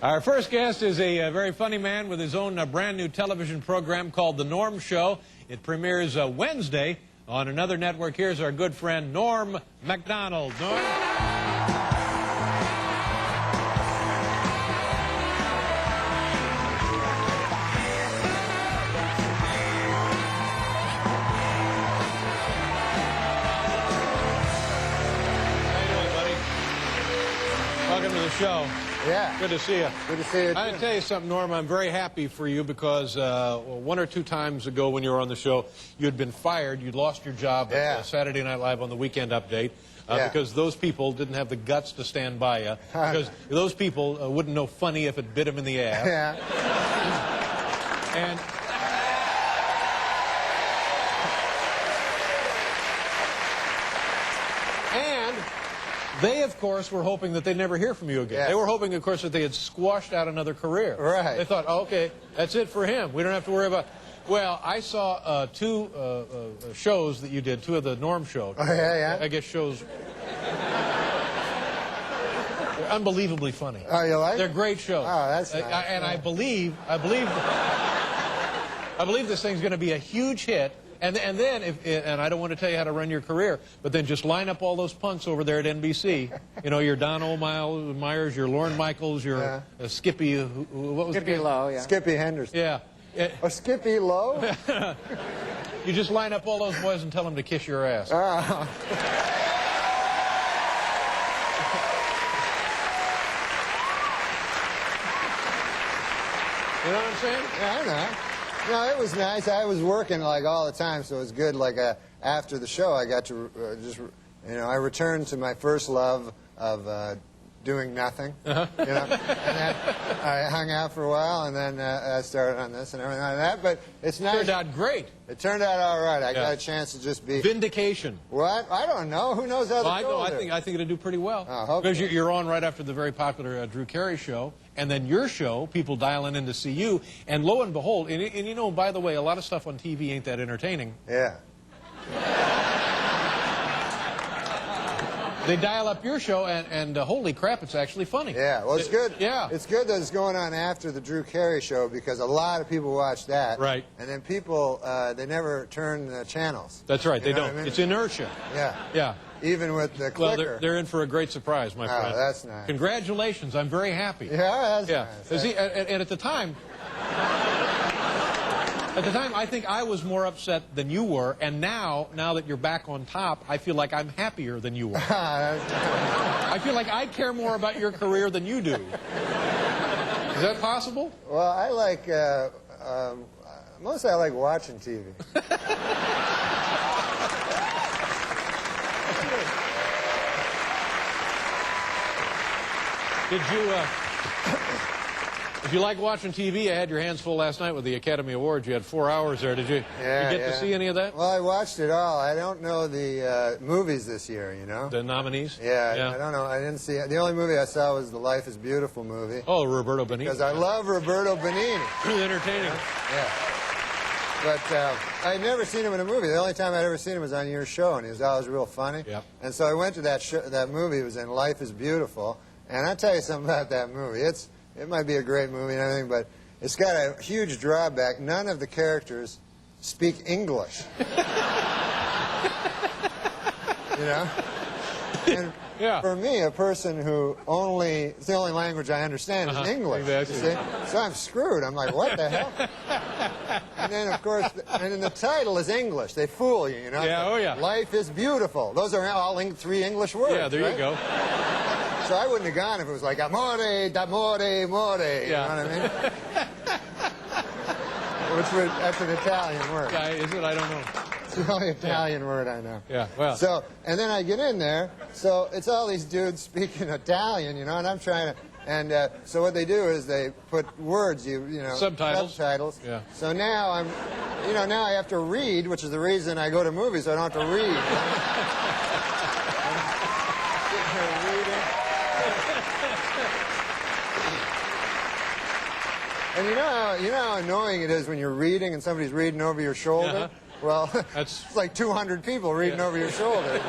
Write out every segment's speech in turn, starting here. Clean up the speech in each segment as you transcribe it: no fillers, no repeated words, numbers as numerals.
Our first guest is a very funny man with his own brand new television program called The Norm Show. It premieres Wednesday on another network. Here's our good friend Norm MacDonald. Norm? Welcome to the show. Yeah. Good to see you. Good to see you. I tell you something, Norm, I'm very happy for you because one or two times ago when you were on the show, you had been fired. You'd lost your job at Saturday Night Live on the Weekend Update because those people didn't have the guts to stand by you. Because those people wouldn't know funny if it bit them in the ass. Yeah. And they, of course, were hoping that they'd never hear from you again. Yes. They were hoping, of course, that they had squashed out another career. Right. They thought, oh, okay, that's it for him. We don't have to worry about... Well, I saw two shows that you did, two of the Norm shows. Oh, yeah? I guess shows... They're unbelievably funny. Oh, you like? They're great shows. Oh, that's nice. And I believe this thing's going to be a huge hit. And then, and I don't want to tell you how to run your career, but then just line up all those punks over there at NBC. You know, your Don Myers, your Lorne Michaels, your Skippy, what was Skippy Lowe, yeah. Skippy Henderson. Yeah. Oh, Skippy Lowe? You just line up all those boys and tell them to kiss your ass. Oh. You know what I'm saying? Yeah, I know. No, it was nice. I was working like all the time, so it was good. Like after the show, I got to I returned to my first love of doing nothing. You know, and then I hung out for a while, and then I started on this and everything like that. But it's nice. It turned out great. It turned out all right. I got a chance to just be vindication. What? I don't know. Who knows how the show I think it'll do pretty well. Oh, because you're on right after the very popular Drew Carey show, and then your show, people dialing in to see you, and lo and behold, and you know, by the way, a lot of stuff on TV ain't that entertaining. Yeah. They dial up your show, and holy crap, it's actually funny. Yeah, well, it's good. Yeah. It's good that it's going on after the Drew Carey show because a lot of people watch that. Right. And then people, they never turn the channels. That's right, they don't. I mean? It's inertia. Yeah. Yeah. Even with the clicker. Well, they're in for a great surprise, my friend. Oh, that's nice. Congratulations, I'm very happy. Yeah, that's nice. See, and at the time... At the time, I think I was more upset than you were, and now that you're back on top, I feel like I'm happier than you are. I feel like I care more about your career than you do. Is that possible? Well, I like, mostly I like watching TV. Did you, if you like watching TV, you had your hands full last night with the Academy Awards. You had 4 hours there. Did you, yeah, you get to see any of that? Well, I watched it all. I don't know the movies this year, you know? The nominees? Yeah, I don't know. I didn't see it. The only movie I saw was the Life is Beautiful movie. Oh, Roberto Benigni. Because I love Roberto Benigni. Entertaining. Yeah. But I'd never seen him in a movie. The only time I'd ever seen him was on your show, and he was always real funny. Yep. And so I went to that movie. It was in Life is Beautiful. And I'll tell you something about that movie. It might be a great movie and everything, but it's got a huge drawback. None of the characters speak English. You know? And for me, a person who it's the only language I understand is English. Exactly. You see? So I'm screwed. I'm like, what the hell? And then, of course, and then the title is English. They fool you, you know? Yeah, oh yeah. Life is beautiful. Those are all 3 English words. Yeah, there you go. So I wouldn't have gone if it was like amore, d'amore, more. You know what I mean? That's an Italian word. Yeah, is it? I don't know. It's the only Italian word I know. Yeah, well. So, and then I get in there, so it's all these dudes speaking Italian, you know, and I'm trying to, and so what they do is they put words, you know. Subtitles. Yeah. So now now I have to read, which is the reason I go to movies, so I don't have to read. And you know how annoying it is when you're reading and somebody's reading over your shoulder? Well, it's like 200 people reading over your shoulder.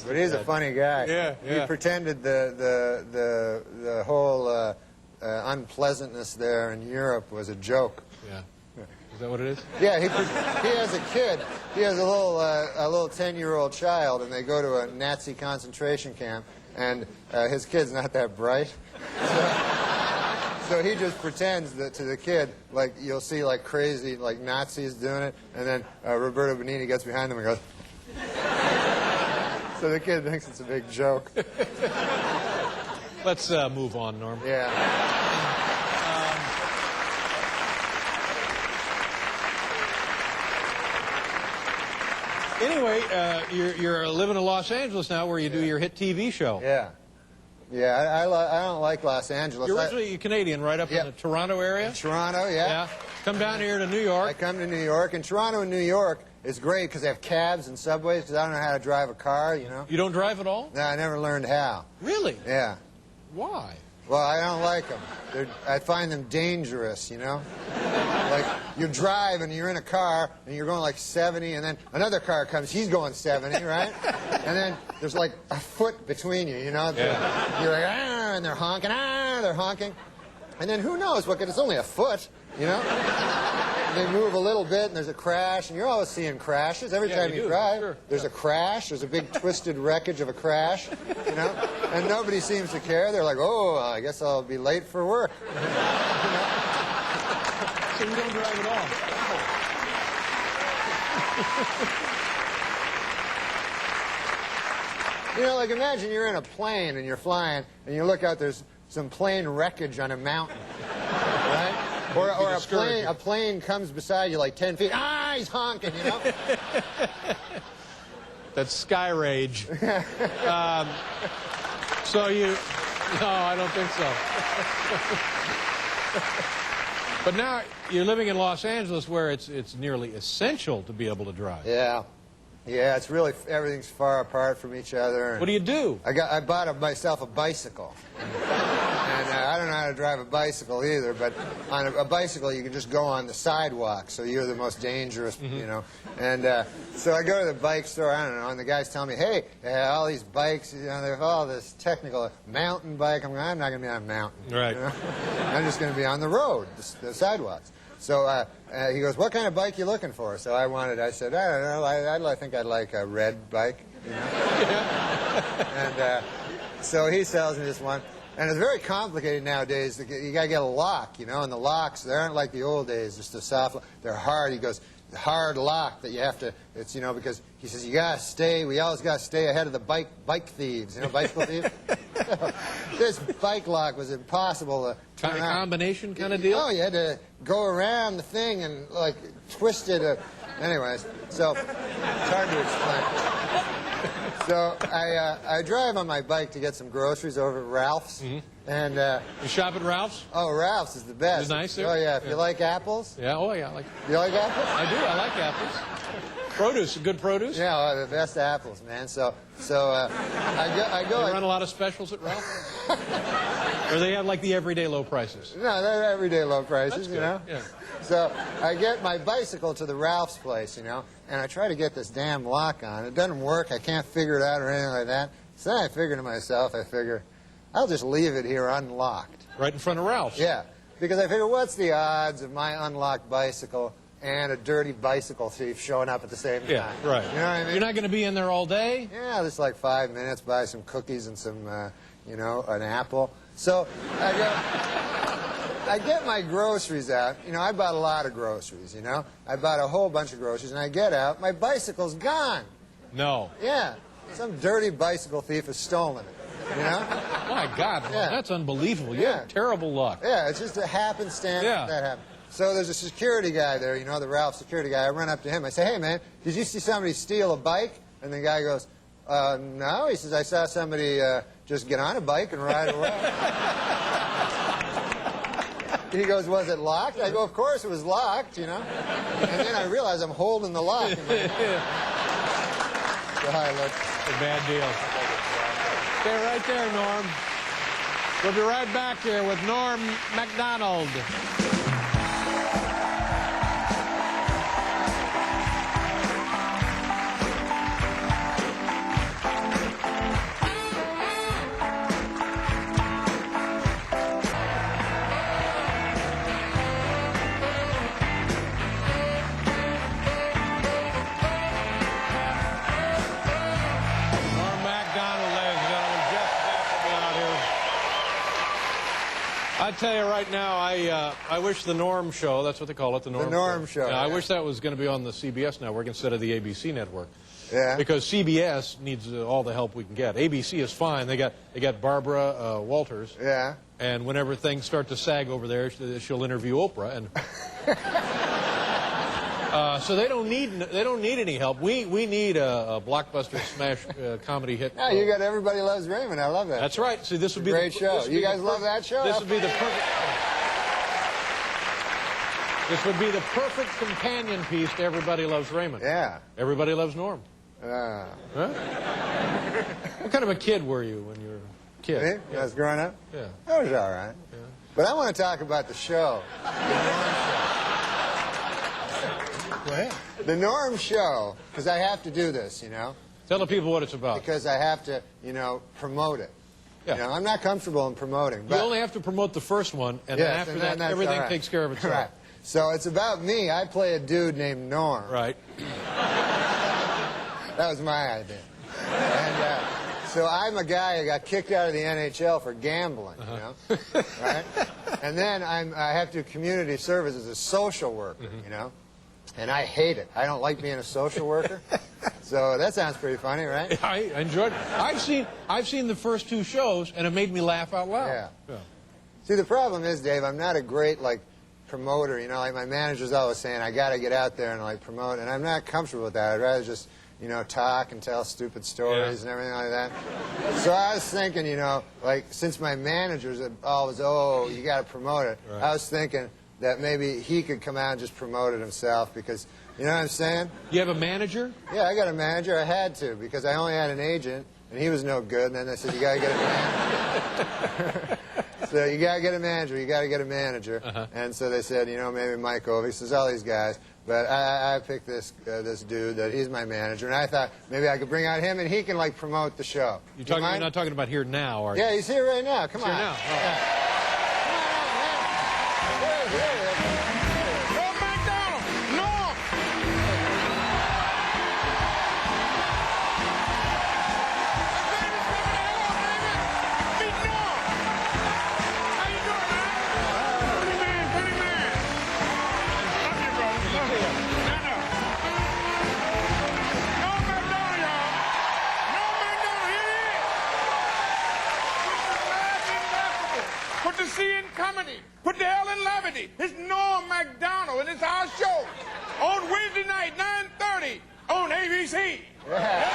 But he's a funny guy. Yeah, yeah. He pretended the whole unpleasantness there in Europe was a joke. Yeah. Is that what it is? Yeah, he has a kid. He has a little 10-year-old child, and they go to a Nazi concentration camp, and his kid's not that bright. So he just pretends that to the kid, like you'll see like crazy like Nazis doing it, and then Roberto Benigni gets behind them and goes. So the kid thinks it's a big joke. Let's move on, Norm. Yeah. Anyway, you're living in Los Angeles now, where you do your hit TV show. Yeah. Yeah, I don't like Los Angeles. You're originally Canadian, right up in the Toronto area? Toronto, yeah. Yeah. Come down here to New York. I come to New York, and Toronto and New York is great because they have cabs and subways, because I don't know how to drive a car, you know. You don't drive at all? No, I never learned how. Really? Yeah. Why? Well, I don't like them. I find them dangerous, you know? Like, you drive and you're in a car and you're going like 70, and then another car comes, he's going 70, right? And then there's like a foot between you, you know? Yeah. You're like, ah, and they're honking. And then who knows what, it's only a foot, you know? They move a little bit and there's a crash, and you're always seeing crashes. Every time you drive, sure. there's a crash. There's a big twisted wreckage of a crash, you know? And nobody seems to care. They're like, oh, I guess I'll be late for work. You know? So you don't drive at all? You know, like imagine you're in a plane and you're flying and you look out, there's some plane wreckage on a mountain, right? Or a plane comes beside you like 10 feet. Ah, he's honking, you know? That's sky rage. So you... No, I don't think so. But now you're living in Los Angeles, where it's nearly essential to be able to drive. Yeah. Yeah, it's really, everything's far apart from each other. What do you do? I bought myself a bicycle. And I don't know how to drive a bicycle either, but on a bicycle you can just go on the sidewalk, so you're the most dangerous, you know. And so I go to the bike store, I don't know, and the guy's telling me, hey, all these bikes, you know, there's all this technical mountain bike. I'm not going to be on a mountain. Right. You know? I'm just going to be on the road, the sidewalks. So he goes, what kind of bike you looking for? So I said, I don't know, I think I'd like a red bike, you know. And so he sells me this one. And it's very complicated nowadays. You got to get a lock, you know, and the locks, they aren't like the old days, just a soft lock. They're hard. He goes, hard lock that you have to, it's, you know, because he says, you got to stay, we always got to stay ahead of the bike thieves, you know, bicycle thieves. This bike lock was impossible to turn Kind of on. combination kind of deal? Oh, you had to go around the thing and, like, twist it. Anyways, so it's hard to explain. So I drive on my bike to get some groceries over at Ralph's. Mm-hmm. And You shop at Ralph's? oh, Ralph's is the best. Is it nice there? Oh, yeah. If you like apples. Yeah, oh yeah, You like apples? I do, I like apples. Produce, good produce? Yeah, the best apples, man. So I go. They run a lot of specials at Ralph's? Or they have like the everyday low prices? No, they're everyday low prices, That's you know. good. Yeah. So I get my bicycle to the Ralph's place, you know, and I try to get this damn lock on. It doesn't work. I can't figure it out or anything like that. So then I figure to myself, I'll just leave it here unlocked. Right in front of Ralph's? Yeah, because I figure, what's the odds of my unlocked bicycle and a dirty bicycle thief showing up at the same time? Yeah, right. You know what I mean? You're not going to be in there all day? Yeah, just like 5 minutes, buy some cookies and some, you know, an apple. So I get my groceries out. You know, I bought a lot of groceries, you know. I bought a whole bunch of groceries, and I get out, my bicycle's gone. No. Yeah, some dirty bicycle thief has stolen it, you know. My God, Yeah. that's unbelievable. You Yeah. have terrible luck. Yeah, it's just a happenstance Yeah. that happened. So there's a security guy there, you know, the Ralph security guy. I run up to him. I say, hey, man, did you see somebody steal a bike? And the guy goes, no. He says, I saw somebody just get on a bike and ride away. He goes, was it locked? I go, of course it was locked, you know. And then I realize I'm holding the lock in my hand. So I look. It's a bad deal. Stay right there, Norm. We'll be right back here with Norm MacDonald. I tell you right now, I wish the Norm Show, that's what they call it, the Norm Show. Yeah, I wish that was going to be on the CBS network instead of the ABC network. Yeah. Because CBS needs all the help we can get. ABC is fine. They got Barbara Walters. Yeah. And whenever things start to sag over there, she'll interview Oprah. And so they don't need any help. We need a blockbuster smash comedy hit. Yeah, you got Everybody Loves Raymond. I love that. That's right. See, this would be great show. You guys love that show? This would be the perfect. This would be the perfect companion piece to Everybody Loves Raymond. Yeah. Everybody Loves Norm. Huh? What kind of a kid were you when you were a kid? Me? When I was growing up? Yeah. I was all right. Yeah. But I want to talk about the show. Go ahead. The Norm Show, because I have to do this, you know. Tell the people what it's about. Because I have to, you know, promote it. Yeah. You know, I'm not comfortable in promoting. But You only have to promote the first one, and yes, after and that, that's everything all right. takes care of itself. Right. So it's about me. I play a dude named Norm. Right. That was my idea. And so I'm a guy who got kicked out of the NHL for gambling, you know, right? And then I have to do community service as a social worker, you know, and I hate it. I don't like being a social worker. So that sounds pretty funny, right? I enjoyed it. I've seen the first two shows, and it made me laugh out loud. Yeah. See, the problem is, Dave, I'm not a great, like, promoter, you know, like my manager's always saying, I got to get out there and, like, promote, and I'm not comfortable with that. I'd rather just, you know, talk and tell stupid stories and everything like that. So I was thinking, you know, like, since my managers always, oh, you got to promote it, right. I was thinking that maybe he could come out and just promote it himself because, you know what I'm saying? You have a manager? Yeah, I got a manager. I had to because I only had an agent, and he was no good, and then they said, you got to get a manager. So you got to get a manager, you got to get a manager. And so they said, you know, maybe Mike Ovies, there's all these guys. But I picked this dude, that he's my manager, and I thought maybe I could bring out him and he can, like, promote the show. You're not talking about here now, are you? Yeah, he's here right now. Come on. Here now. Oh. Yeah. Come on, man. No MacDonald! No! Meet Norm! How you doing, man? Pretty man. Love you, brother. Love you. No MacDonald, y'all. No MacDonald. Here he is. Put the C in comedy. Put the L in levity. It's Norm MacDonald, and it's our show on Wednesday night, 9:30 on ABC. Yeah.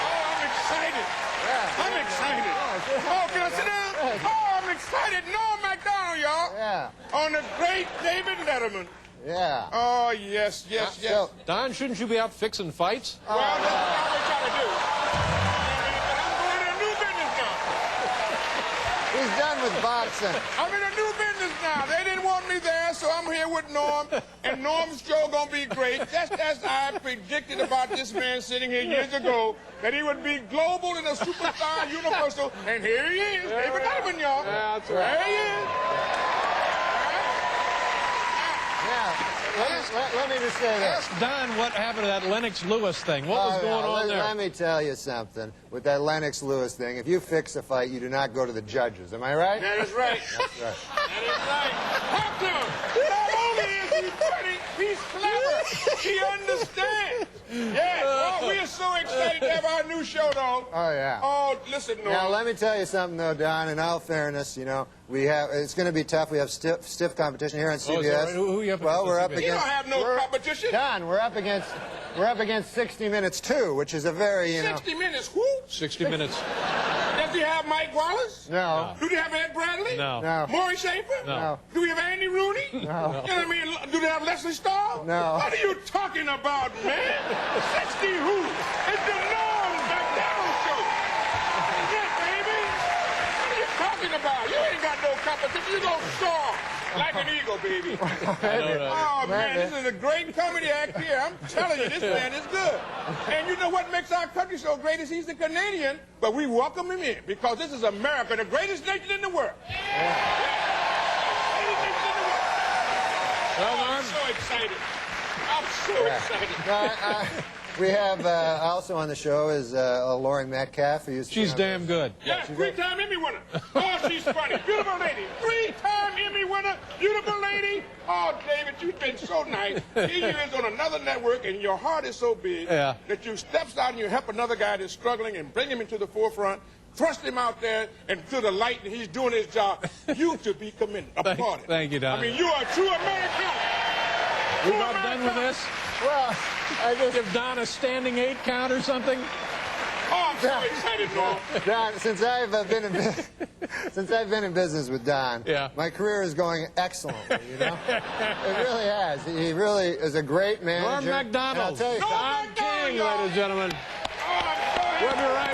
Oh, I'm excited. Yeah. I'm excited. Oh, can I sit down? Oh, I'm excited. Norm MacDonald, y'all. Yeah. On the great David Letterman. Yeah. Oh, yes, yes, yes. So, Don, shouldn't you be out fixing fights? Well, that's what I try to do. But I'm going in a new business now. he's done with boxing. I'm in a new business now. They didn't want me there, so I'm here with Norm, and Norm's show gonna be great. Just as I predicted about this man sitting here years ago, that he would be global and a superstar, universal, and here he is, David Letterman, y'all. Yeah, that's right. There he is. Yeah. Let me just say this. Don, what happened to that Lennox Lewis thing? What was going on there? Let me tell you something. With that Lennox Lewis thing, if you fix a fight, you do not go to the judges. Am I right? That is right. That's right. That is right. Talk to him. Not only is he funny, he's clever. He understands. Yes. Oh, we are so excited to have our new show, though. Oh, yeah. Oh, listen, Norm. Now, let me tell you something, though, Don. In all fairness, you know, it's going to be tough. We have stiff competition here on CBS. Oh, is that right? Who are you up Well, against we're on up CBS? You against. don't have no competition. Don, we're up against 60 Minutes 2, which is a very, you know. 60 Minutes. Who? 60 Minutes. Does he have Mike Wallace? No. Do they have Ed Bradley? No. No. Maury Schaefer? No. Do we have Andy Rooney? No. You know what I mean? Do they have Leslie Stahl? No. What are you talking about, man? 60 who? It's the Norm MacDonald show. Yeah, baby. What are you talking about? You ain't got no competition. You don't soar like an eagle, baby. Oh, man, this is a great comedy act here. I'm telling you, this man is good. And you know what makes our country so great is he's a Canadian, but we welcome him in because this is America, the greatest nation in the world. Greatest nation in the world. Well, Oh, Norm, I'm so excited. I'm so excited. We have also on the show is Lori Metcalf. Who used to She's damn good. Yeah, three-time Emmy winner. Oh, she's funny. Beautiful lady. Three-time Emmy winner. Beautiful lady. Oh, David, you've been so nice. Here you is on another network, and your heart is so big that you steps out and you help another guy that's struggling and bring him into the forefront, thrust him out there and to the light, and he's doing his job. You to be commended. Applauded. Thank you, Don. I mean, you are a true American. We're not done with this? Well, I just Give Don a standing 8 count or something? Oh, I'm so excited, Norm. Don, since I've been in business with Don, my career is going excellently. You know, it really has. He really is a great manager. Norm MacDonald. And I'll tell you, Don King, ladies and gentlemen. Oh, I'm so happy. We'll be right